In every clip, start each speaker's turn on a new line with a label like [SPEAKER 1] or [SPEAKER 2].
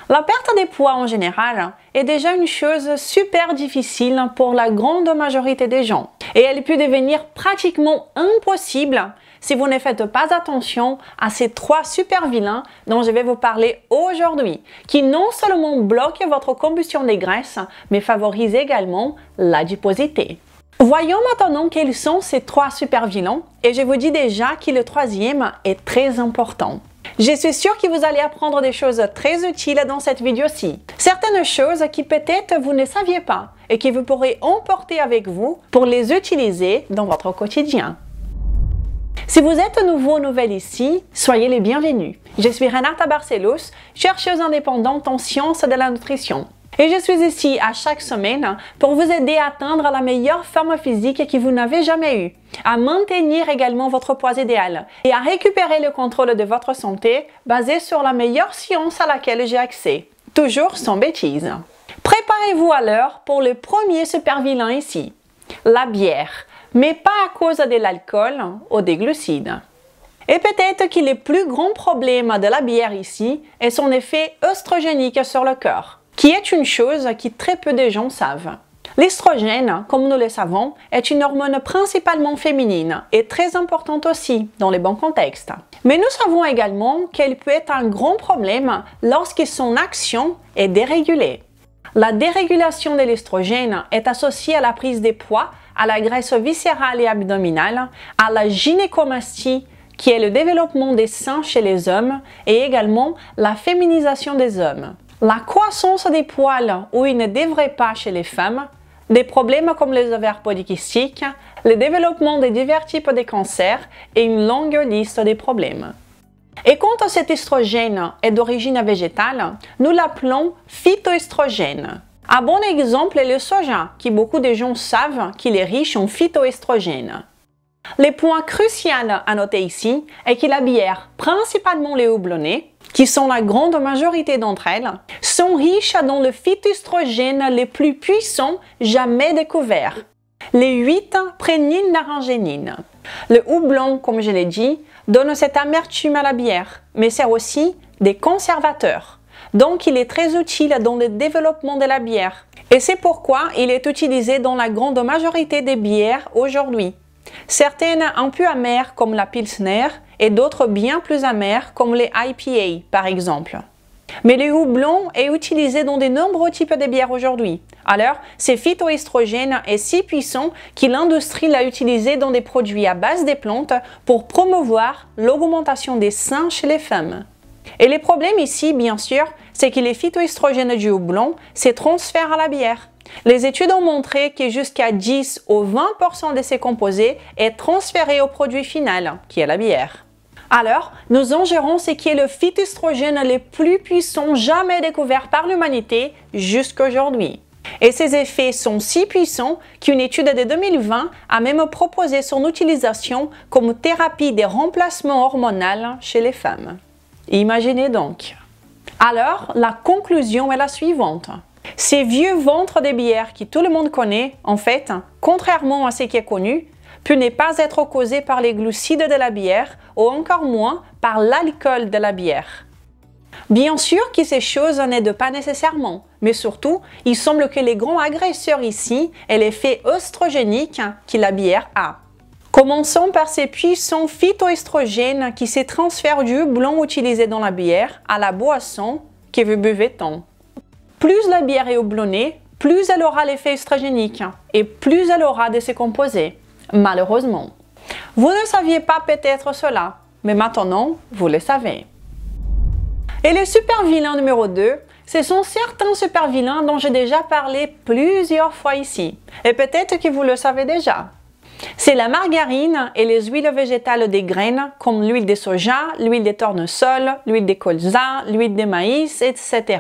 [SPEAKER 1] La perte des poids en général est déjà une chose super difficile pour la grande majorité des gens et elle peut devenir pratiquement impossible si vous ne faites pas attention à ces 3 super vilains dont je vais vous parler aujourd'hui, qui non seulement bloquent votre combustion des graisses, mais favorisent également l'adiposité. Voyons maintenant quels sont ces 3 super vilains et je vous dis déjà que le 3e est très important. Je suis sûre que vous allez apprendre des choses très utiles dans cette vidéo-ci. Certaines choses qui peut-être vous ne saviez pas et que vous pourrez emporter avec vous pour les utiliser dans votre quotidien. Si vous êtes nouveau ou nouvelle ici, soyez les bienvenus. Je suis Renata Barcelos, chercheuse indépendante en sciences de la nutrition. Et je suis ici à chaque semaine pour vous aider à atteindre la meilleure forme physique que vous n'avez jamais eue, à maintenir également votre poids idéal et à récupérer le contrôle de votre santé basé sur la meilleure science à laquelle j'ai accès, toujours sans bêtises. Préparez-vous alors pour le premier super vilain ici, la bière, mais pas à cause de l'alcool ou des glucides. Et peut-être que le plus grand problème de la bière ici est son effet œstrogénique sur le corps, qui est une chose que très peu de gens savent. L'estrogène, comme nous le savons, est une hormone principalement féminine et très importante aussi dans les bons contextes. Mais nous savons également qu'elle peut être un grand problème lorsque son action est dérégulée. La dérégulation de l'estrogène est associée à la prise de poids, à la graisse viscérale et abdominale, à la gynécomastie, qui est le développement des seins chez les hommes, et également la féminisation des hommes. La croissance des poils où il ne devrait pas chez les femmes, des problèmes comme les ovaires polykystiques, le développement de divers types de cancers et une longue liste de problèmes. Et quand cet estrogène est d'origine végétale, nous l'appelons phytoestrogène. Un bon exemple est le soja, qui beaucoup de gens savent qu'il est riche en phytoestrogène. Le point crucial à noter ici est que la bière, principalement les houblonnés, qui sont la grande majorité d'entre elles, sont riches dans le phytoestrogène les plus puissants jamais découverts, les 8-prénylnaringénine. Le houblon, comme je l'ai dit, donne cette amertume à la bière, mais sert aussi des conservateurs. Donc il est très utile dans le développement de la bière. Et c'est pourquoi il est utilisé dans la grande majorité des bières aujourd'hui. Certaines un peu amères comme la Pilsner et d'autres bien plus amères comme les IPA par exemple. Mais le houblon est utilisé dans de nombreux types de bières aujourd'hui. Alors, ce phytoestrogène est si puissant que l'industrie l'a utilisé dans des produits à base de plantes pour promouvoir l'augmentation des seins chez les femmes. Et le problème ici, bien sûr, c'est que les phytoestrogènes du houblon se transfèrent à la bière. Les études ont montré que jusqu'à 10 ou 20% de ces composés est transféré au produit final, qui est la bière. Alors, nous ingérons ce qui est le phytoestrogène le plus puissant jamais découvert par l'humanité jusqu'à aujourd'hui. Et ces effets sont si puissants qu'une étude de 2020 a même proposé son utilisation comme thérapie de remplacement hormonal chez les femmes. Imaginez donc. Alors, la conclusion est la suivante. Ces vieux ventres de bière que tout le monde connaît, en fait, contrairement à ce qui est connu, peut ne pas être causé par les glucides de la bière ou encore moins par l'alcool de la bière. Bien sûr que ces choses n'aident pas nécessairement, mais surtout, il semble que les grands agresseurs ici est l'effet œstrogénique que la bière a. Commençons par ces puissants phytoestrogènes qui se transfèrent du houblon utilisé dans la bière à la boisson que vous buvez tant. Plus la bière est houblonnée, plus elle aura l'effet œstrogénique et plus elle aura de ces composés, malheureusement. Vous ne saviez pas peut-être cela, mais maintenant vous le savez. Et le super vilain numéro 2, ce sont certains super vilains dont j'ai déjà parlé plusieurs fois ici, et peut-être que vous le savez déjà. C'est la margarine et les huiles végétales des graines comme l'huile de soja, l'huile de tournesol, l'huile de colza, l'huile de maïs, etc.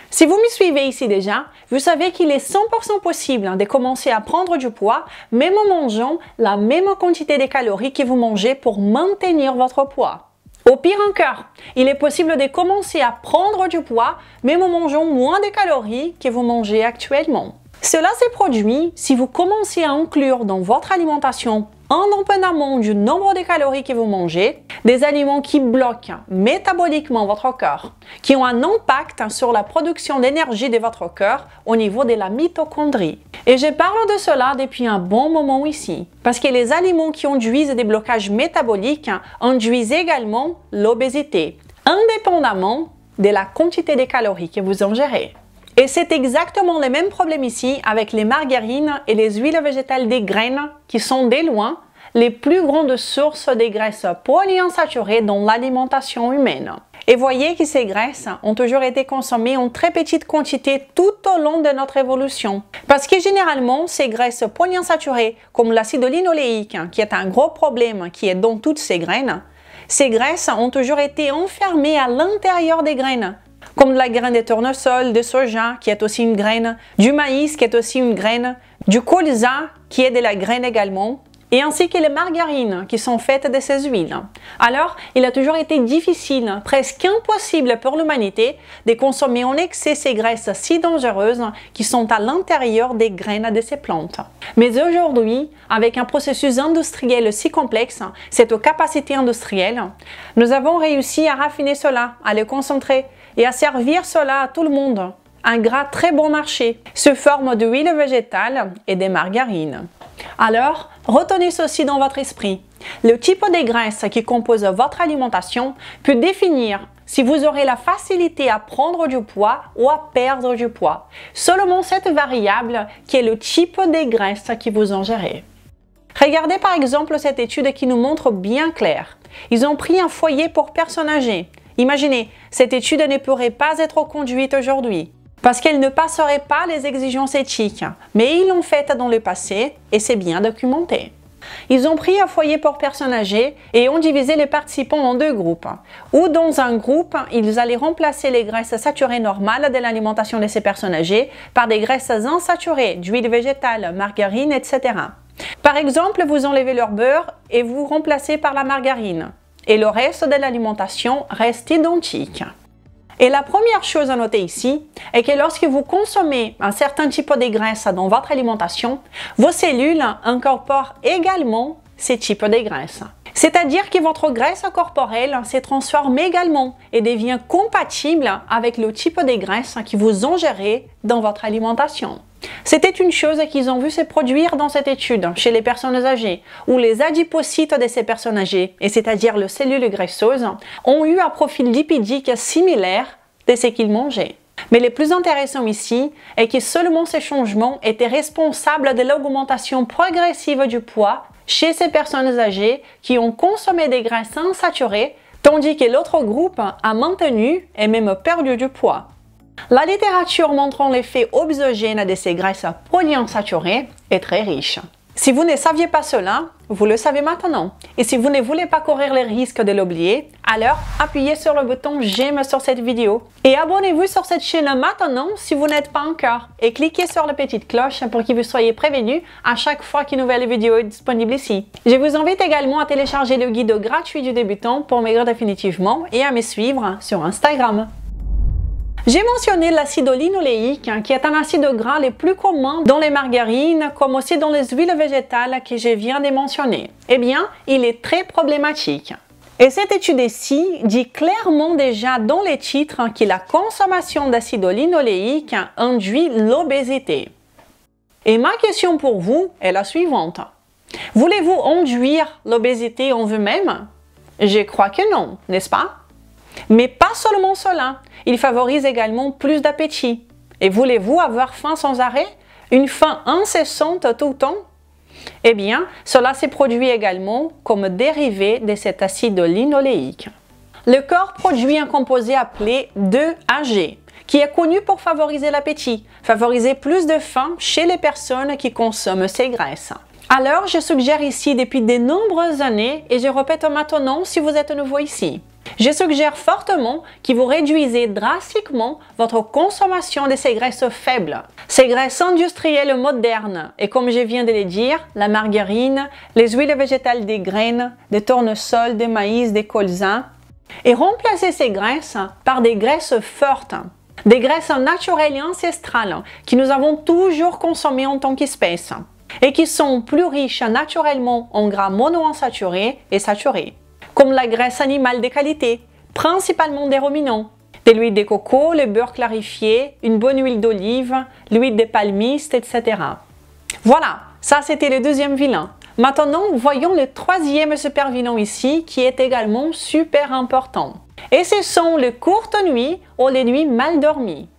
[SPEAKER 1] Si vous me suivez ici déjà, vous savez qu'il est 100% possible de commencer à prendre du poids même en mangeant la même quantité de calories que vous mangez pour maintenir votre poids. Au pire encore, il est possible de commencer à prendre du poids même en mangeant moins de calories que vous mangez actuellement. Cela se produit si vous commencez à inclure dans votre alimentation indépendamment du nombre de calories que vous mangez, des aliments qui bloquent métaboliquement votre corps, qui ont un impact sur la production d'énergie de votre corps au niveau de la mitochondrie. Et je parle de cela depuis un bon moment ici, parce que les aliments qui induisent des blocages métaboliques induisent également l'obésité, indépendamment de la quantité de calories que vous ingérez. Et c'est exactement le même problème ici avec les margarines et les huiles végétales des graines qui sont de loin les plus grandes sources de graisses polyinsaturées dans l'alimentation humaine. Et voyez que ces graisses ont toujours été consommées en très petite quantité tout au long de notre évolution. Parce que généralement, ces graisses polyinsaturées, comme l'acide linoléique, qui est un gros problème qui est dans toutes ces graines ont toujours été enfermées à l'intérieur des graines, comme la graine de tournesol, de soja, qui est aussi une graine, du maïs, qui est aussi une graine, du colza, qui est de la graine également, et ainsi que les margarines, qui sont faites de ces huiles. Alors, il a toujours été difficile, presque impossible pour l'humanité, de consommer en excès ces graisses si dangereuses qui sont à l'intérieur des graines de ces plantes. Mais aujourd'hui, avec un processus industriel si complexe, cette capacité industrielle, nous avons réussi à raffiner cela, à le concentrer et à servir cela à tout le monde. Un gras très bon marché, sous forme d'huile végétale et de margarine. Alors, retenez ceci dans votre esprit. Le type de graisse qui compose votre alimentation peut définir si vous aurez la facilité à prendre du poids ou à perdre du poids. Seulement cette variable qui est le type de graisse que vous ingérez. Regardez par exemple cette étude qui nous montre bien clair. Ils ont pris un foyer pour personnes âgées. Imaginez, cette étude ne pourrait pas être conduite aujourd'hui, parce qu'elle ne passerait pas les exigences éthiques, mais ils l'ont faite dans le passé et c'est bien documenté. Ils ont pris un foyer pour personnes âgées et ont divisé les participants en deux groupes, où dans un groupe, ils allaient remplacer les graisses saturées normales de l'alimentation de ces personnes âgées par des graisses insaturées, d'huile végétale, margarine, etc. Par exemple, vous enlevez leur beurre et vous remplacez par la margarine, et le reste de l'alimentation reste identique. Et la première chose à noter ici est que lorsque vous consommez un certain type de graisse dans votre alimentation, vos cellules incorporent également ce type de graisse. C'est-à-dire que votre graisse corporelle se transforme également et devient compatible avec le type de graisse que vous ingérez dans votre alimentation. C'était une chose qu'ils ont vu se produire dans cette étude chez les personnes âgées, où les adipocytes de ces personnes âgées, et c'est-à-dire les cellules graisseuses, ont eu un profil lipidique similaire de ce qu'ils mangeaient. Mais le plus intéressant ici est que seulement ces changements étaient responsables de l'augmentation progressive du poids chez ces personnes âgées qui ont consommé des graisses insaturées, tandis que l'autre groupe a maintenu et même perdu du poids. La littérature montrant l'effet obésogène de ces graisses polyinsaturées est très riche. Si vous ne saviez pas cela, vous le savez maintenant. Et si vous ne voulez pas courir le risque de l'oublier, alors appuyez sur le bouton j'aime sur cette vidéo. Et abonnez-vous sur cette chaîne maintenant si vous n'êtes pas encore. Et cliquez sur la petite cloche pour que vous soyez prévenus à chaque fois qu'une nouvelle vidéo est disponible ici. Je vous invite également à télécharger le guide gratuit du débutant pour maigrir définitivement et à me suivre sur Instagram. J'ai mentionné l'acide linoléique, qui est un acide gras le plus commun dans les margarines, comme aussi dans les huiles végétales que je viens de mentionner. Eh bien, il est très problématique. Et cette étude-ci dit clairement déjà dans les titres que la consommation d'acide linoléique induit l'obésité. Et ma question pour vous est la suivante. Voulez-vous induire l'obésité en vous-même? Je crois que non, n'est-ce pas? Mais pas seulement cela, il favorise également plus d'appétit. Et voulez-vous avoir faim sans arrêt? Une faim incessante tout le temps? Eh bien, cela se produit également comme dérivé de cet acide linoléique. Le corps produit un composé appelé 2-AG, qui est connu pour favoriser l'appétit, favoriser plus de faim chez les personnes qui consomment ces graisses. Alors, je suggère ici depuis de nombreuses années, et je répète maintenant si vous êtes nouveau ici, je suggère fortement que vous réduisez drastiquement votre consommation de ces graisses faibles, ces graisses industrielles modernes, et comme je viens de le dire, la margarine, les huiles végétales des graines, des tournesols, des maïs, des colza, et remplacez ces graisses par des graisses fortes, des graisses naturelles et ancestrales que nous avons toujours consommées en tant qu'espèce. et qui sont plus riches naturellement en gras monoinsaturés et saturés, comme la graisse animale de qualité, principalement des ruminants, de l'huile de coco, le beurre clarifié, une bonne huile d'olive, l'huile de palmiste, etc. Voilà, ça c'était le deuxième vilain. Maintenant, voyons le troisième super vilain ici qui est également super important. Et ce sont les courtes nuits ou les nuits mal dormies.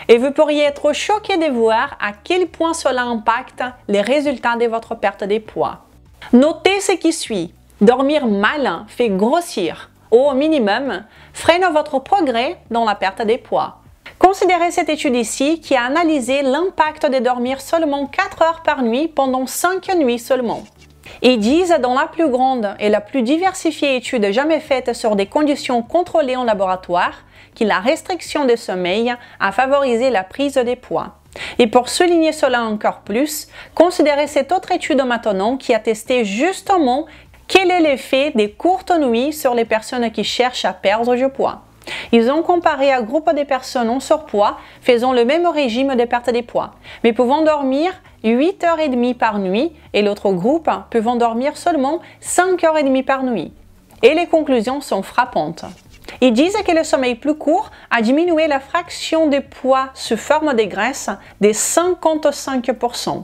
[SPEAKER 1] Et vous pourriez être choqué de voir à quel point cela impacte les résultats de votre perte de poids. Notez ce qui suit. Dormir mal fait grossir, ou au minimum, freine votre progrès dans la perte de poids. Considérez cette étude ici qui a analysé l'impact de dormir seulement 4 heures par nuit pendant 5 nuits seulement. Ils disent dans la plus grande et la plus diversifiée étude jamais faite sur des conditions contrôlées en laboratoire que la restriction de sommeil a favorisé la prise de poids. Et pour souligner cela encore plus, considérez cette autre étude maintenant qui a testé justement quel est l'effet des courtes nuits sur les personnes qui cherchent à perdre du poids. Ils ont comparé un groupe de personnes en surpoids faisant le même régime de perte de poids, mais pouvant dormir 8h30 par nuit et l'autre groupe pouvant dormir seulement 5h30 par nuit. Et les conclusions sont frappantes. Ils disent que le sommeil plus court a diminué la fraction de poids sous forme de graisse de 55%.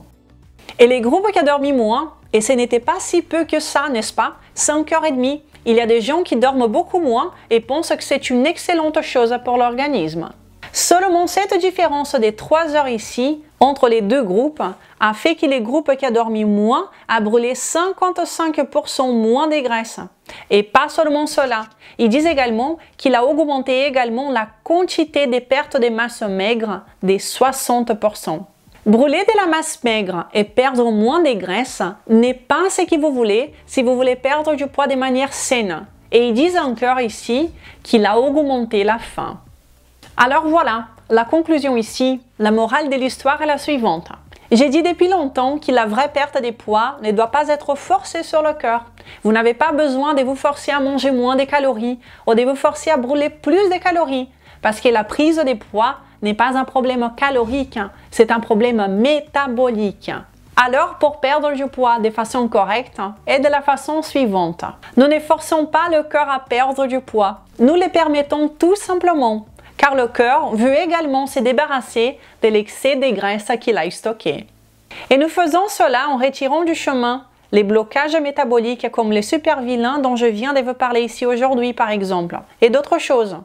[SPEAKER 1] Et les groupes qui ont dormi moins, et ce n'était pas si peu que ça, n'est-ce pas? 5h30. Il y a des gens qui dorment beaucoup moins et pensent que c'est une excellente chose pour l'organisme. Seulement cette différence de 3 heures ici, entre les deux groupes, a fait que les groupes qui ont dormi moins a brûlé 55% moins de graisse. Et pas seulement cela, ils disent également qu'il a augmenté également la quantité des pertes de masse maigre de 60%. Brûler de la masse maigre et perdre moins de graisse n'est pas ce que vous voulez si vous voulez perdre du poids de manière saine. Et ils disent encore ici qu'il a augmenté la faim. Alors voilà, la conclusion ici, la morale de l'histoire est la suivante. J'ai dit depuis longtemps que la vraie perte de poids ne doit pas être forcée sur le cœur. Vous n'avez pas besoin de vous forcer à manger moins de calories ou de vous forcer à brûler plus de calories parce que la prise de poids n'est pas un problème calorique, c'est un problème métabolique. Alors, pour perdre du poids de façon correcte et de la façon suivante, nous ne forçons pas le cœur à perdre du poids, nous le permettons tout simplement, car le cœur veut également se débarrasser de l'excès de graisse qu'il a stocké. Et nous faisons cela en retirant du chemin les blocages métaboliques comme les super vilains dont je viens de vous parler ici aujourd'hui par exemple, et d'autres choses.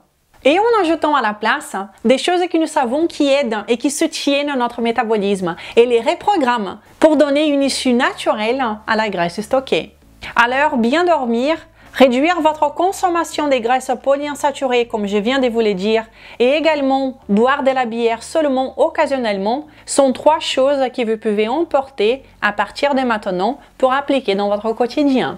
[SPEAKER 1] Et en ajoutant à la place des choses que nous savons qui aident et qui soutiennent notre métabolisme et les reprogramment pour donner une issue naturelle à la graisse stockée. Alors, bien dormir, réduire votre consommation des graisses polyinsaturées comme je viens de vous le dire et également boire de la bière seulement occasionnellement sont 3 choses que vous pouvez emporter à partir de maintenant pour appliquer dans votre quotidien,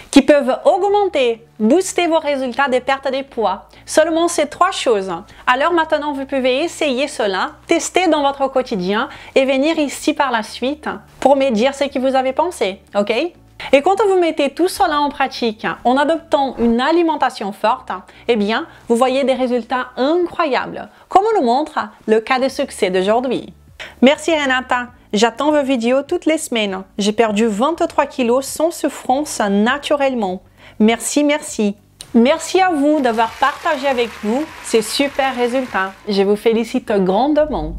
[SPEAKER 1] qui peuvent augmenter, booster vos résultats de perte de poids. Seulement ces 3 choses. Alors maintenant, vous pouvez essayer cela, tester dans votre quotidien et venir ici par la suite pour me dire ce que vous avez pensé, ok? Et quand vous mettez tout cela en pratique en adoptant une alimentation forte, eh bien, vous voyez des résultats incroyables, comme nous montre le cas de succès d'aujourd'hui. Merci Renata. J'attends vos vidéos toutes les semaines. J'ai perdu 23 kilos sans souffrance naturellement. Merci, merci. Merci à vous d'avoir partagé avec nous ces super résultats. Je vous félicite grandement.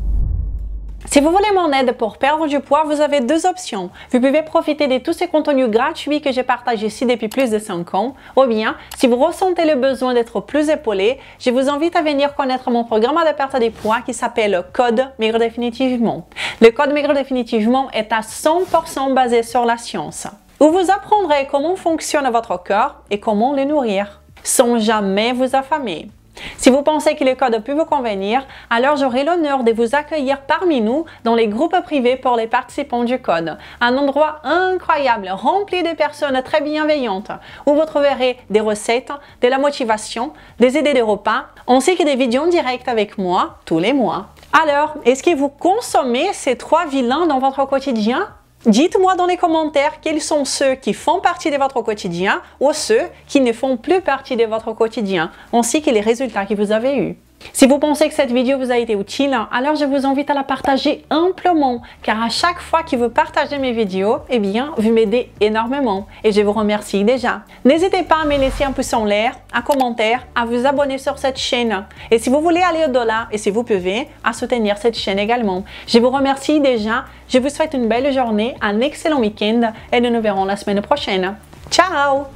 [SPEAKER 1] Si vous voulez mon aide pour perdre du poids, vous avez 2 options. Vous pouvez profiter de tous ces contenus gratuits que j'ai partagés ici depuis plus de 5 ans. Ou bien, si vous ressentez le besoin d'être plus épaulé, je vous invite à venir connaître mon programme de perte de poids qui s'appelle Code Maigre Définitivement. Le Code Maigre Définitivement est à 100% basé sur la science, où vous apprendrez comment fonctionne votre corps et comment le nourrir, sans jamais vous affamer. Si vous pensez que le code peut vous convenir, alors j'aurai l'honneur de vous accueillir parmi nous dans les groupes privés pour les participants du code. Un endroit incroyable, rempli de personnes très bienveillantes, où vous trouverez des recettes, de la motivation, des idées de repas, ainsi que des vidéos en direct avec moi tous les mois. Alors, est-ce que vous consommez ces 3 vilains dans votre quotidien? Dites-moi dans les commentaires quels sont ceux qui font partie de votre quotidien ou ceux qui ne font plus partie de votre quotidien, ainsi que les résultats que vous avez eus. Si vous pensez que cette vidéo vous a été utile, alors je vous invite à la partager amplement, car à chaque fois que vous partagez mes vidéos, eh bien, vous m'aidez énormément et je vous remercie déjà. N'hésitez pas à me laisser un pouce en l'air, un commentaire, à vous abonner sur cette chaîne. Et si vous voulez aller au-delà, et si vous pouvez, à soutenir cette chaîne également. Je vous remercie déjà, je vous souhaite une belle journée, un excellent week-end et nous nous verrons la semaine prochaine. Ciao!